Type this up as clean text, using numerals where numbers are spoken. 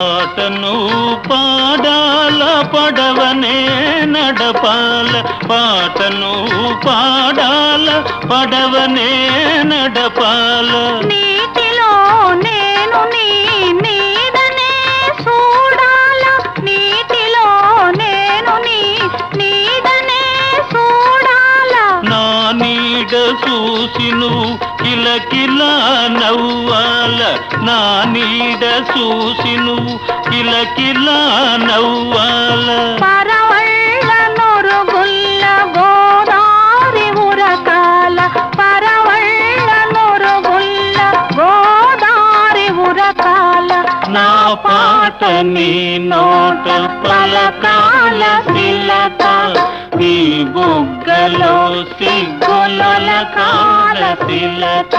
పాటను పాడాల పడవనే నడపాల, పాటను పాడాల పడవనే నడపాల. నీటిలో నేను నీ నీడనే చూడాల, నీటిలో నేను నీ నీడనే చూడాల. నా నీడ చూసి నువ్వు కిలకిలా నవ్వాల, నా నీడ చూసి నువ్వు కిలకిలా నవ్వాల. పరవళ్ళ నొరుగుల్ల గోదారి ఉరకాల, పరవళ్ళ నొరుగుల్ల గోదారి ఉరకాల. నా పాట నీ నోట పలకాల తిలక, నీ బుగ్గలో సిగ్గులొలకాల తిలక.